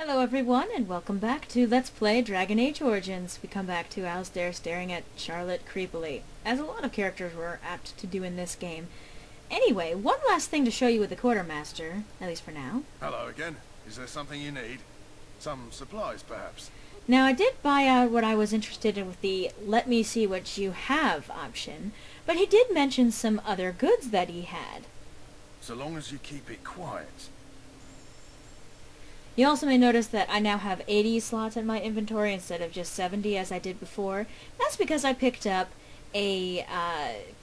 Hello everyone, and welcome back to Let's Play Dragon Age Origins. We come back to Alistair staring at Charlotte creepily, as a lot of characters were apt to do in this game. Anyway, one last thing to show you with the Quartermaster, at least for now. Hello again. Is there something you need? Some supplies, perhaps? Now, I did buy out what I was interested in with the "let me see what you have" option, but he did mention some other goods that he had. So long as you keep it quiet. You also may notice that I now have 80 slots in my inventory instead of just 70 as I did before. That's because I picked up a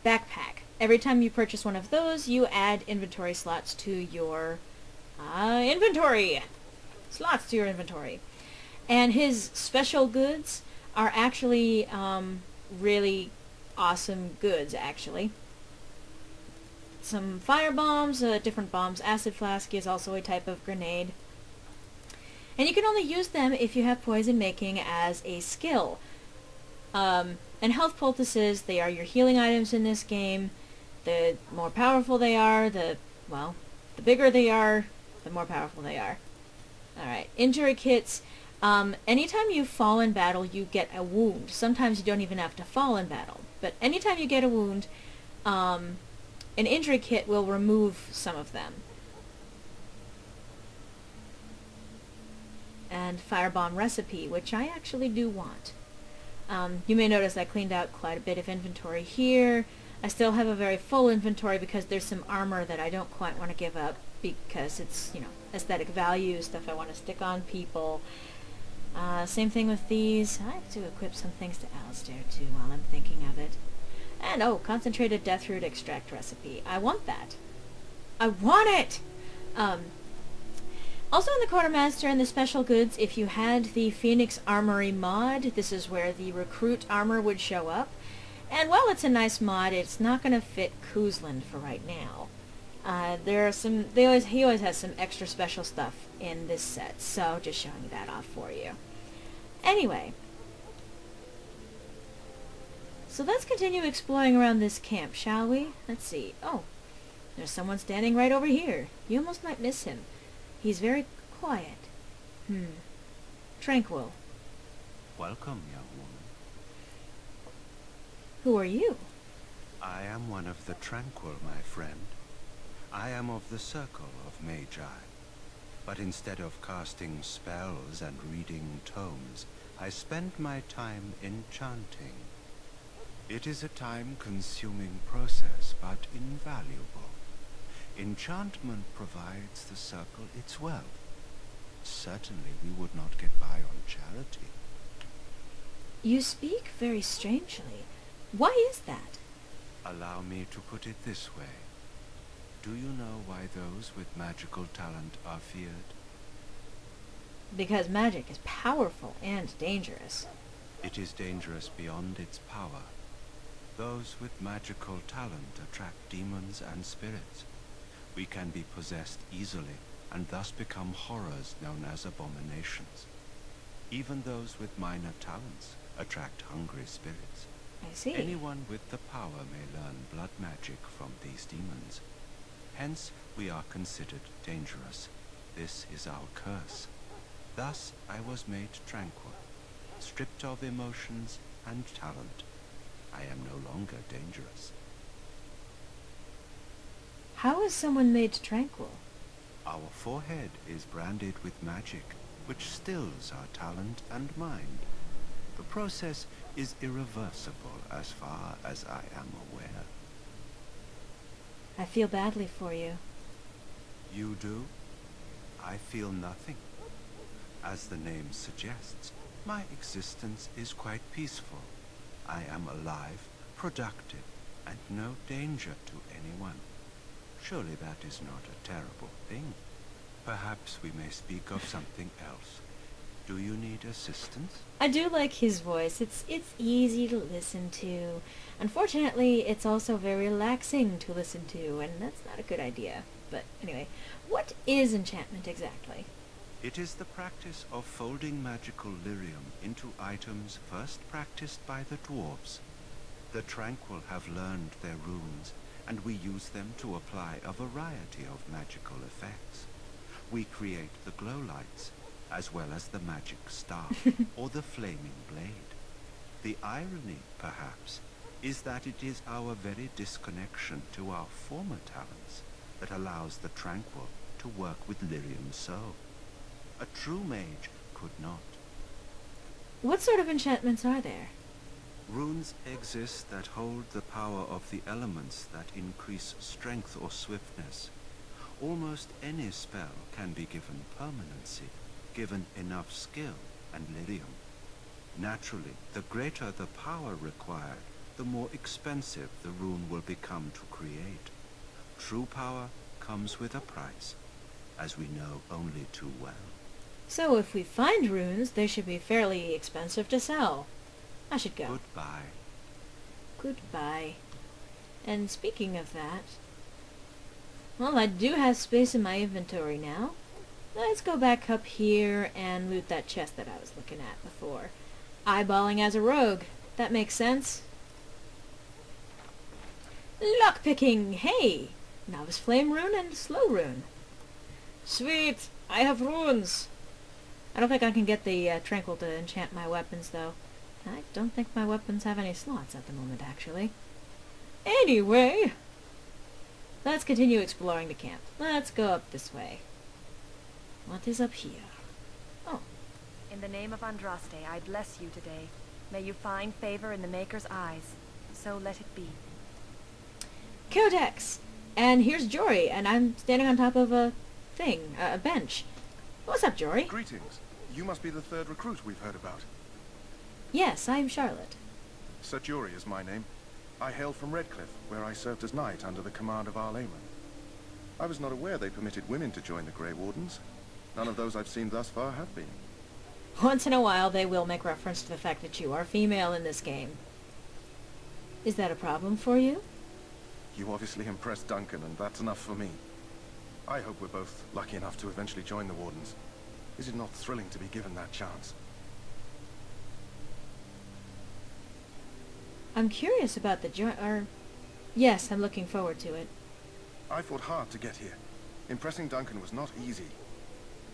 backpack. Every time you purchase one of those, you add inventory slots to your inventory. Slots to your inventory. And his special goods are actually really awesome goods, actually. Some fire bombs, different bombs. Acid flask is also a type of grenade. And you can only use them if you have poison making as a skill. And health poultices, they are your healing items in this game. The more powerful they are, the bigger they are, the more powerful they are. Alright, injury kits. Anytime you fall in battle, you get a wound. Sometimes you don't even have to fall in battle. But anytime you get a wound, an injury kit will remove some of them. And firebomb recipe, which I actually do want. You may notice I cleaned out quite a bit of inventory here. I still have a very full inventory because there's some armor that I don't quite want to give up because it's, you know, aesthetic value, stuff I want to stick on people. Same thing with these. I have to equip some things to Alistair too while I'm thinking of it. And oh, concentrated deathroot extract recipe. I want that. I want it! Also in the Quartermaster and the special goods, if you had the Phoenix Armory mod, this is where the recruit armor would show up. And while it's a nice mod, it's not going to fit Kuzland for right now. There are some, he always has some extra special stuff in this set, so just showing that off for you. Anyway, so let's continue exploring around this camp, shall we? Let's see. Oh, there's someone standing right over here. You almost might miss him. He's very quiet. Tranquil. Welcome, young woman. Who are you? I am one of the Tranquil, my friend. I am of the Circle of Magi. But instead of casting spells and reading tomes, I spend my time enchanting. It is a time-consuming process, but invaluable. Enchantment provides the Circle its wealth. Certainly we would not get by on charity. You speak very strangely. Why is that? Allow me to put it this way. Do you know why those with magical talent are feared? Because magic is powerful and dangerous. It is dangerous beyond its power. Those with magical talent attract demons and spirits. We can be possessed easily, and thus become horrors known as abominations. Even those with minor talents attract hungry spirits. I see. Anyone with the power may learn blood magic from these demons. Hence, we are considered dangerous. This is our curse. Thus, I was made tranquil, stripped of emotions and talent. I am no longer dangerous. How is someone made tranquil? Our forehead is branded with magic, which stills our talent and mind. The process is irreversible as far as I am aware. I feel badly for you. You do? I feel nothing. As the name suggests, my existence is quite peaceful. I am alive, productive, and no danger to anyone. Surely that is not a terrible thing. Perhaps we may speak of something else. Do you need assistance? I do like his voice. It's easy to listen to. Unfortunately, it's also very relaxing to listen to, and that's not a good idea. But anyway, what is enchantment exactly? It is the practice of folding magical lyrium into items first practiced by the dwarves. The Tranquil have learned their runes, and we use them to apply a variety of magical effects. We create the glow lights, as well as the magic staff or the flaming blade. The irony, perhaps, is that it is our very disconnection to our former talents that allows the Tranquil to work with lyrium so. A true mage could not. What sort of enchantments are there? Runes exist that hold the power of the elements that increase strength or swiftness. Almost any spell can be given permanency, given enough skill and lyrium. Naturally, the greater the power required, the more expensive the rune will become to create. True power comes with a price, as we know only too well. So if we find runes, they should be fairly expensive to sell. I should go. Goodbye. Goodbye. And speaking of that, well, I do have space in my inventory now. Let's go back up here and loot that chest that I was looking at before. Eyeballing as a rogue. That makes sense. Lockpicking! Hey! Novice Flame Rune and Slow Rune. Sweet! I have runes! I don't think I can get the Tranquil to enchant my weapons, though. I don't think my weapons have any slots at the moment, actually. Anyway, let's continue exploring the camp. Let's go up this way. What is up here? Oh. In the name of Andraste, I bless you today. May you find favor in the Maker's eyes. So let it be. Codex! And here's Jory, and I'm standing on top of a thing, a bench. What's up, Jory? Greetings. You must be the third recruit we've heard about. Yes, I'm Charlotte. Sir Jury is my name. I hail from Redcliffe, where I served as knight under the command of our layman. I was not aware they permitted women to join the Grey Wardens. None of those I've seen thus far have been. Once in a while, they will make reference to the fact that you are female in this game. Is that a problem for you? You obviously impressed Duncan, and that's enough for me. I hope we're both lucky enough to eventually join the Wardens. Is it not thrilling to be given that chance? I'm curious about the yes, I'm looking forward to it. I fought hard to get here. Impressing Duncan was not easy.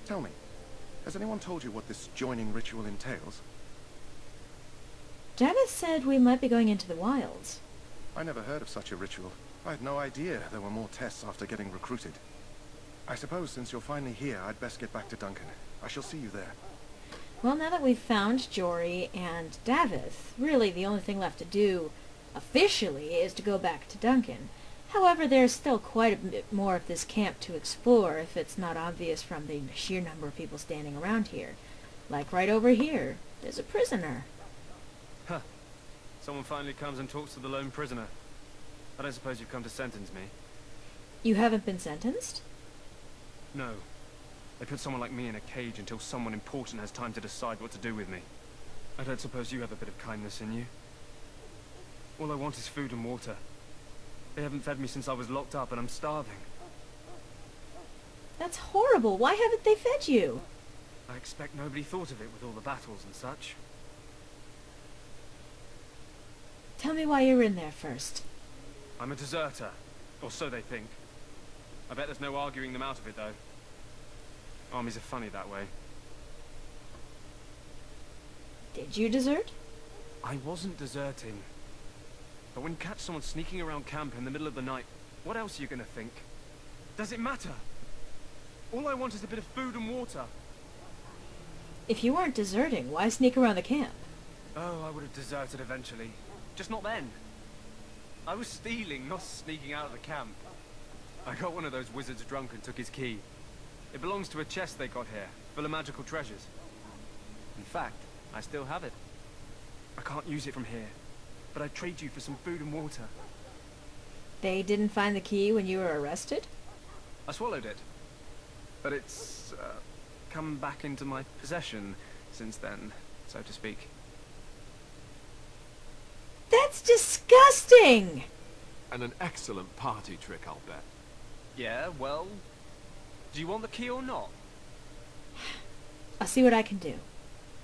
Tell me, has anyone told you what this joining ritual entails? Davis said we might be going into the wilds. I never heard of such a ritual. I had no idea there were more tests after getting recruited. I suppose since you're finally here, I'd best get back to Duncan. I shall see you there. Well, now that we've found Jory and Davith, really the only thing left to do, officially, is to go back to Duncan. However, there's still quite a bit more of this camp to explore if it's not obvious from the sheer number of people standing around here. Like right over here, there's a prisoner. Huh. Someone finally comes and talks to the lone prisoner. I don't suppose you've come to sentence me? You haven't been sentenced? No. They put someone like me in a cage until someone important has time to decide what to do with me. I don't suppose you have a bit of kindness in you? All I want is food and water. They haven't fed me since I was locked up and I'm starving. That's horrible. Why haven't they fed you? I expect nobody thought of it with all the battles and such. Tell me why you're in there first. I'm a deserter. Or so they think. I bet there's no arguing them out of it, though. Armies are funny that way. Did you desert? I wasn't deserting. But when you catch someone sneaking around camp in the middle of the night, what else are you gonna think? Does it matter? All I want is a bit of food and water. If you weren't deserting, why sneak around the camp? Oh, I would have deserted eventually. Just not then. I was stealing, not sneaking out of the camp. I got one of those wizards drunk and took his key. It belongs to a chest they got here, full of magical treasures. In fact, I still have it. I can't use it from here, but I'd trade you for some food and water. They didn't find the key when you were arrested? I swallowed it. But it's, come back into my possession since then, so to speak. That's disgusting! And an excellent party trick, I'll bet. Yeah, well... Do you want the key or not? I'll see what I can do.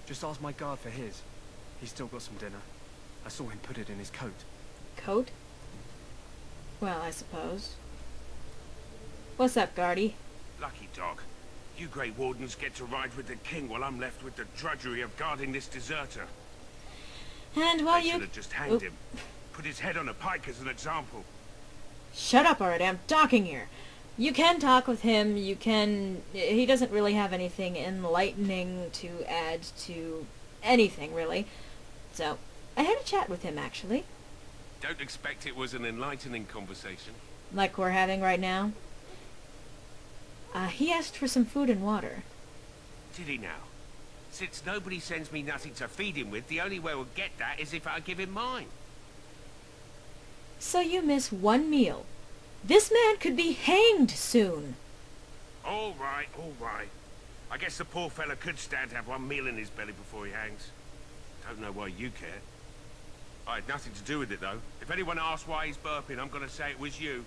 Just ask my guard for his. He's still got some dinner. I saw him put it in his coat. Coat? Well, I suppose. What's up, Guardy? Lucky dog. You Grey Wardens get to ride with the king while I'm left with the drudgery of guarding this deserter. And while They you... should have just hanged him. Put his head on a pike as an example. Shut up already, I'm talking here. You can talk with him, you can... He doesn't really have anything enlightening to add to anything, really. So, I had a chat with him, actually. Don't expect it was an enlightening conversation. Like we're having right now. He asked for some food and water. Did he now? Since nobody sends me nothing to feed him with, the only way we'll get that is if I give him mine. So you miss one meal. This man could be hanged soon. All right, all right. I guess the poor fella could stand to have one meal in his belly before he hangs. Don't know why you care. I had nothing to do with it, though. If anyone asks why he's burping, I'm gonna say it was you.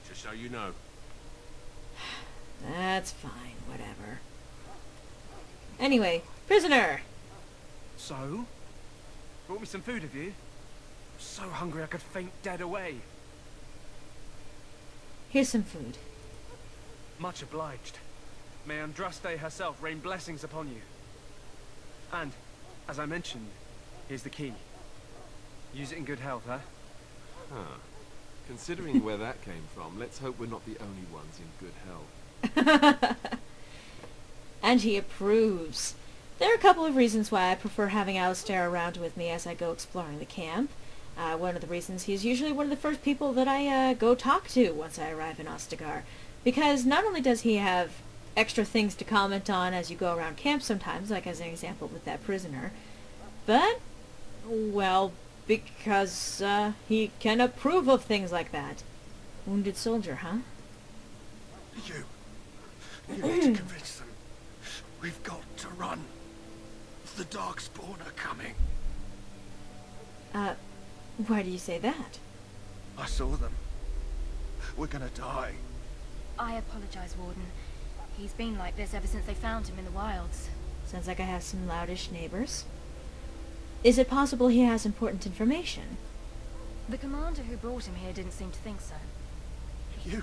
Just so you know. That's fine, whatever. Anyway, prisoner! So? Brought me some food, have you? I'm so hungry I could faint dead away. Here's some food. Much obliged. May Andraste herself rain blessings upon you. And, as I mentioned, here's the key. Use it in good health, huh? Huh. Considering where that came from, let's hope we're not the only ones in good health. And he approves. There are a couple of reasons why I prefer having Alistair around with me as I go exploring the camp. One of the reasons he's usually one of the first people that I go talk to once I arrive in Ostagar. Because not only does he have extra things to comment on as you go around camp sometimes, like as an example with that prisoner, but, well, because he can approve of things like that. Wounded soldier, huh? You need to convince them. We've got to run. The Darkspawn are coming. Why do you say that? I saw them. We're gonna die. I apologize, Warden. He's been like this ever since they found him in the wilds. Sounds like I have some loudish neighbors. Is it possible he has important information? The commander who brought him here didn't seem to think so. You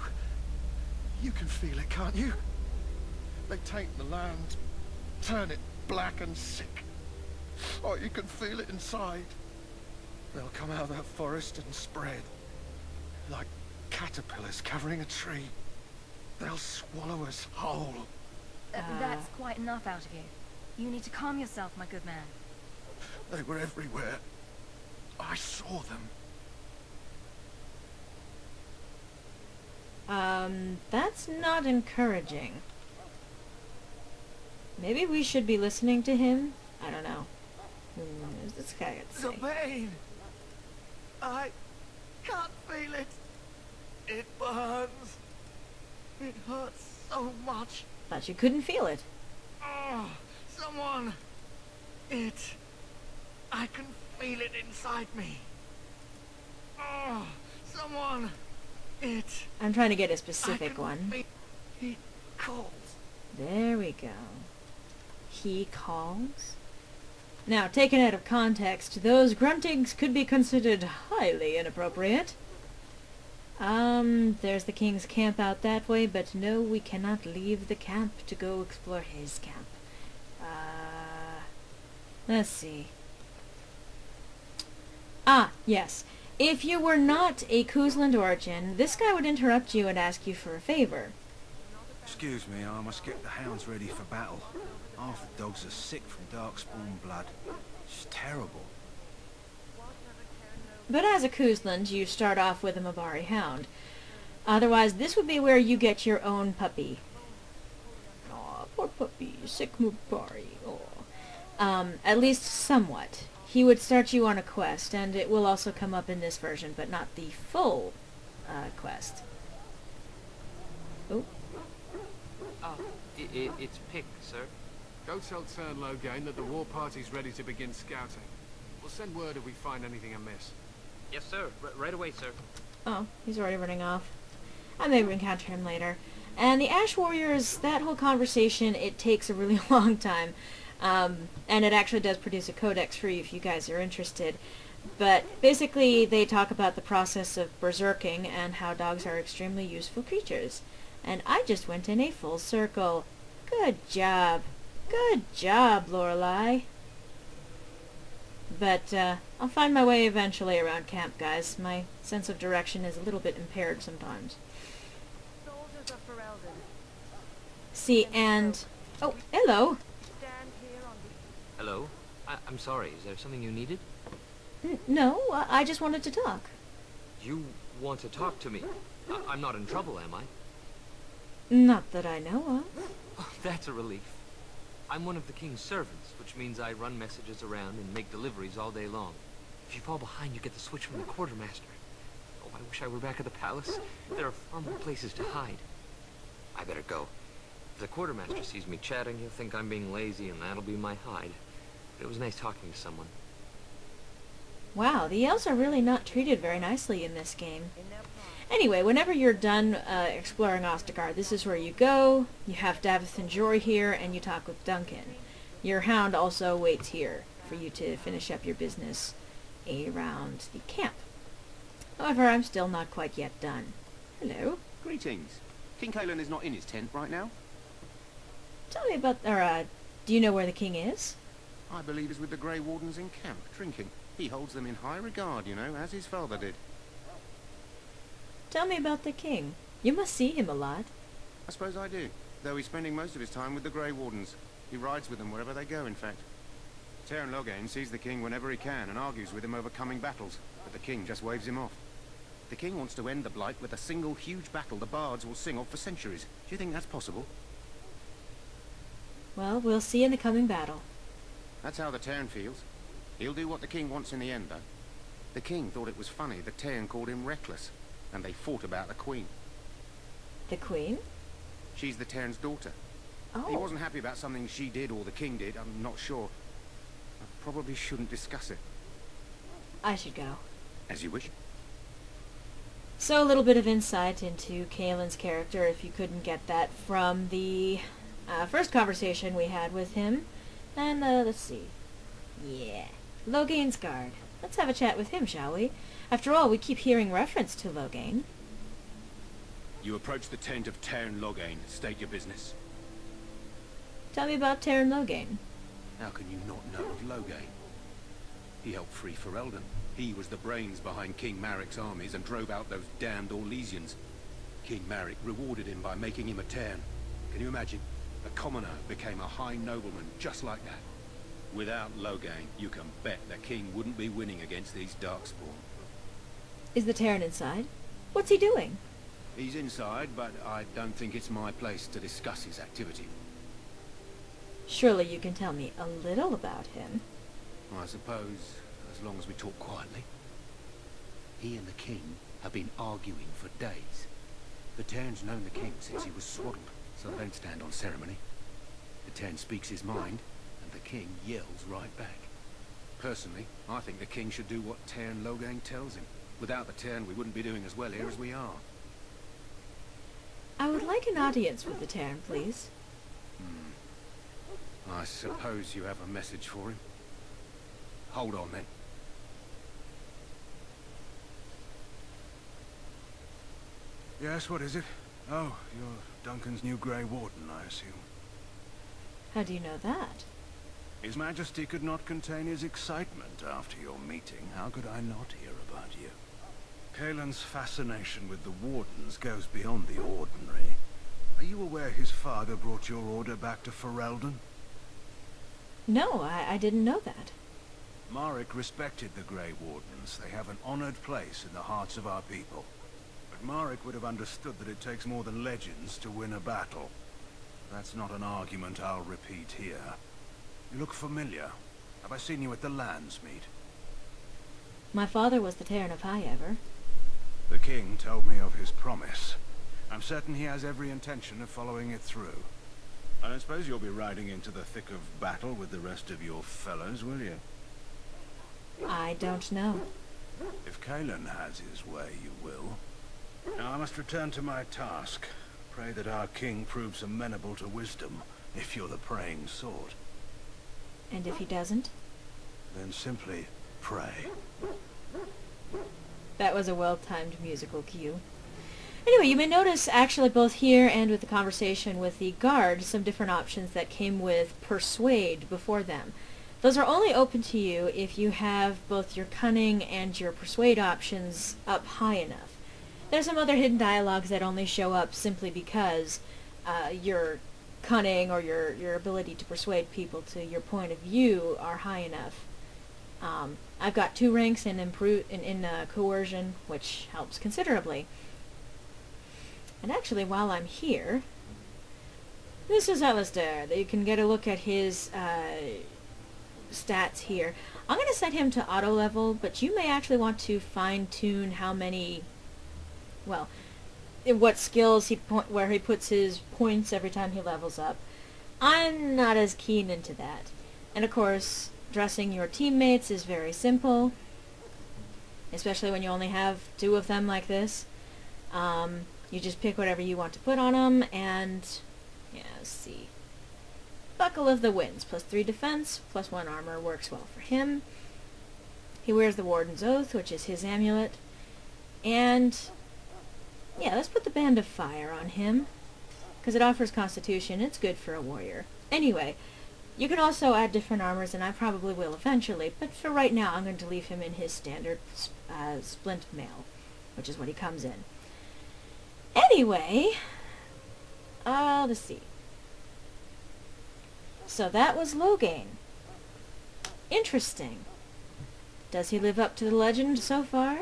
can feel it, can't you? They take the land, turn it black and sick. Oh, you can feel it inside. They'll come out of that forest and spread. Like caterpillars covering a tree. They'll swallow us whole. That's quite enough out of you. You need to calm yourself, my good man. They were everywhere. I saw them. That's not encouraging. Maybe we should be listening to him? I don't know. What does this guy got to say? The pain! I can't feel it. It burns. It hurts so much. Thought you couldn't feel it. Oh, someone! I can feel it inside me. Oh, someone! I'm trying to get a specific one. He calls. There we go. He calls? Now, taken out of context, those gruntings could be considered highly inappropriate. There's the king's camp out that way, but no, we cannot leave the camp to go explore his camp. Let's see. Ah, yes. If you were not a Kuzland origin, this guy would interrupt you and ask you for a favor. Excuse me, I must get the hounds ready for battle. Half the dogs are sick from darkspawn blood. It's terrible. But as a Kuzland, you start off with a Mabari hound. Otherwise, this would be where you get your own puppy. Aw, poor puppy, sick Mabari. Aw. At least somewhat. He would start you on a quest, and it will also come up in this version, but not the full quest. Oh. Ah, it's Pick, sir. Go tell Teyrn Loghain that the war party's ready to begin scouting. We'll send word if we find anything amiss. Yes, sir. Right away, sir. Oh, he's already running off. I may encounter him later. And the Ash Warriors, that whole conversation, it takes a really long time. And it actually does produce a codex for you if you guys are interested. But basically, they talk about the process of berserking and how dogs are extremely useful creatures. And I just went in a full circle. Good job. Good job, Lorelei. But, I'll find my way eventually around camp, guys. My sense of direction is a little bit impaired sometimes. Soldiers of Ferelden. See, and... Oh, hello! Stand here on the... Hello? I'm sorry, is there something you needed? No, I just wanted to talk. You want to talk to me? I'm not in trouble, am I? Not that I know of. Oh, that's a relief. I'm one of the king's servants, which means I run messages around and make deliveries all day long. If you fall behind, you get the switch from the Quartermaster. Oh, I wish I were back at the palace. There are far more places to hide. I better go. If the Quartermaster sees me chatting, he'll think I'm being lazy, and that'll be my hide. But it was nice talking to someone. Wow, the elves are really not treated very nicely in this game. In their plot. Anyway, whenever you're done exploring Ostagar, this is where you go. You have Davith and Jory here, and you talk with Duncan. Your hound also waits here for you to finish up your business around the camp. However, I'm still not quite yet done. Hello. Greetings. King Caelan is not in his tent right now. Tell me about, do you know where the king is? I believe he's with the Grey Wardens in camp, drinking. He holds them in high regard, you know, as his father did. Tell me about the king. You must see him a lot. I suppose I do, though he's spending most of his time with the Grey Wardens. He rides with them wherever they go, in fact. Teyrn Loghain sees the king whenever he can and argues with him over coming battles, but the king just waves him off. The king wants to end the Blight with a single huge battle the bards will sing of for centuries. Do you think that's possible? Well, we'll see in the coming battle. That's how the Teyrn feels. He'll do what the king wants in the end, though. The king thought it was funny that Teyrn called him reckless, and they fought about the queen. The queen? She's the Teyrn's daughter. Oh. He wasn't happy about something she did or the king did, I'm not sure. I probably shouldn't discuss it. I should go. As you wish. So a little bit of insight into Caelan's character, if you couldn't get that from the first conversation we had with him. And, let's see. Yeah. Loghain's guard. Let's have a chat with him, shall we? After all, we keep hearing reference to Loghain. You approach the tent of Teyrn Loghain. State your business. Tell me about Teyrn Loghain. How can you not know of Loghain? He helped free Ferelden. He was the brains behind King Maric's armies and drove out those damned Orlesians. King Maric rewarded him by making him a Teyrn. Can you imagine? A commoner became a high nobleman just like that. Without Loghain, you can bet the king wouldn't be winning against these Darkspawn. Is the Teyrn inside? What's he doing? He's inside, but I don't think it's my place to discuss his activity. Surely you can tell me a little about him. I suppose, as long as we talk quietly. He and the king have been arguing for days. The Teyrn's known the king since he was swaddled, so they don't stand on ceremony. The Teyrn speaks his mind, and the king yells right back. Personally, I think the king should do what Teyrn Loghain tells him. Without the Teyrn, we wouldn't be doing as well here as we are. I would like an audience with the Teyrn, please. I suppose you have a message for him. Hold on, then. Yes, what is it? Oh, you're Duncan's new Grey Warden, I assume. How do you know that? His Majesty could not contain his excitement after your meeting. How could I not hear about you? Caelan's fascination with the Wardens goes beyond the ordinary. Are you aware his father brought your order back to Ferelden? No, I didn't know that. Maric respected the Grey Wardens. They have an honored place in the hearts of our people. But Maric would have understood that it takes more than legends to win a battle. That's not an argument I'll repeat here. You look familiar. Have I seen you at the Landsmeet? My father was the Teyrn of Ever. The king told me of his promise. I'm certain he has every intention of following it through. I don't suppose you'll be riding into the thick of battle with the rest of your fellows, will you? I don't know. If Caelan has his way, you will. Now I must return to my task. Pray that our king proves amenable to wisdom, if you're the praying sort. And if he doesn't? Then simply pray. That was a well-timed musical cue. Anyway, you may notice actually both here and with the conversation with the guard some different options that came with persuade before them. Those are only open to you if you have both your cunning and your persuade options up high enough. There's some other hidden dialogues that only show up simply because your cunning or your ability to persuade people to your point of view are high enough. I've got 2 ranks in coercion, which helps considerably. And actually, while I'm here, this is Alistair. You can get a look at his stats here. I'm going to set him to auto level, but you may actually want to fine-tune how many, well, what skills where he puts his points every time he levels up. I'm not as keen into that. And of course, dressing your teammates is very simple, especially when you only have 2 of them like this. You just pick whatever you want to put on them, and yeah, let's see. Buckle of the Winds, +3 defense, +1 armor works well for him. He wears the Warden's Oath, which is his amulet. And yeah, let's put the Band of Fire on him, because it offers Constitution. It's good for a warrior. Anyway, you can also add different armors, and I probably will eventually, but for right now I'm going to leave him in his standard splint mail, which is what he comes in. Anyway, let's see. So that was Loghain. Interesting. Does he live up to the legend so far?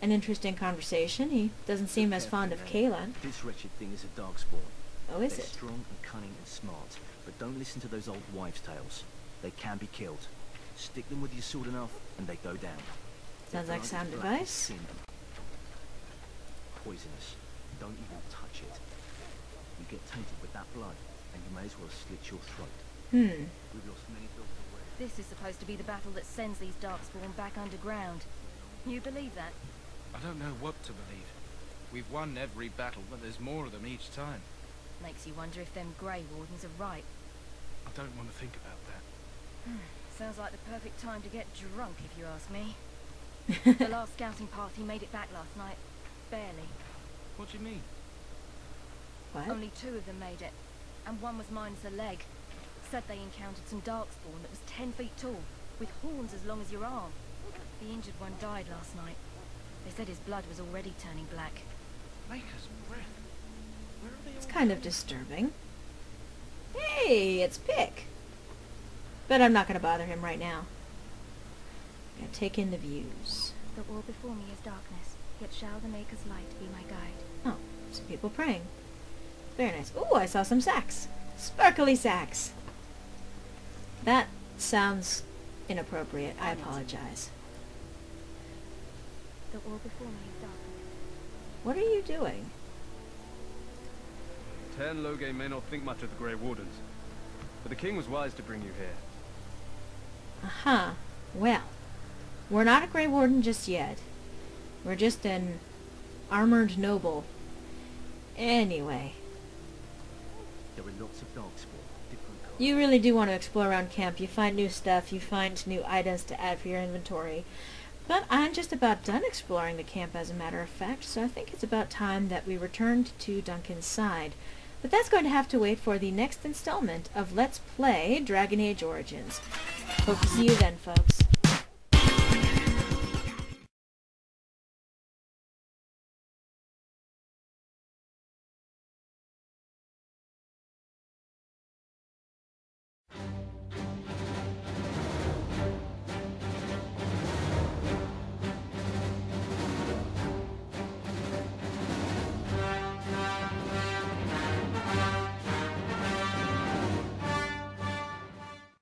An interesting conversation. He doesn't seem as fond of Kaylan. This wretched thing is a darkspawn. Oh, is They're it? strong and cunning and smart, but don't listen to those old wives' tales. They can be killed. Stick them with your sword enough, and they go down. Sounds like sound advice. Poisonous. Don't even touch it. You get tainted with that blood, and you may as well slit your throat. We've lost many dogs already. This is supposed to be the battle that sends these darkspawn back underground. You believe that? I don't know what to believe. We've won every battle, but there's more of them each time. Makes you wonder if them Grey Wardens are right. I don't want to think about that. Sounds like the perfect time to get drunk, if you ask me. The last scouting party made it back last night. Barely. What do you mean? What? Only 2 of them made it, and one was minus a leg. Said they encountered some darkspawn that was 10 feet tall, with horns as long as your arm. The injured one died last night. They said his blood was already turning black. Maker's breath. Where are they all? It's kind of disturbing. Hey, it's Pick. But I'm not going to bother him right now. I'm going to take in the views. The all before me is darkness, yet shall the Maker's light be my guide. Oh, some people praying. Very nice. Ooh, I saw some sacks. Sparkly sacks. That sounds inappropriate. I apologize. The all before me is darkness. What are you doing? Teyrn Loghain may not think much of the Grey Wardens, but the king was wise to bring you here. Uh-huh. Well, we're not a Grey Warden just yet. We're just an armored noble. Anyway. There are lots of darkspawn, different colors. You really do want to explore around camp. You find new stuff, you find new items to add for your inventory. But I'm just about done exploring the camp, as a matter of fact, so I think it's about time that we returned to Duncan's side. But that's going to have to wait for the next installment of Let's Play Dragon Age Origins. Hope to see you then, folks.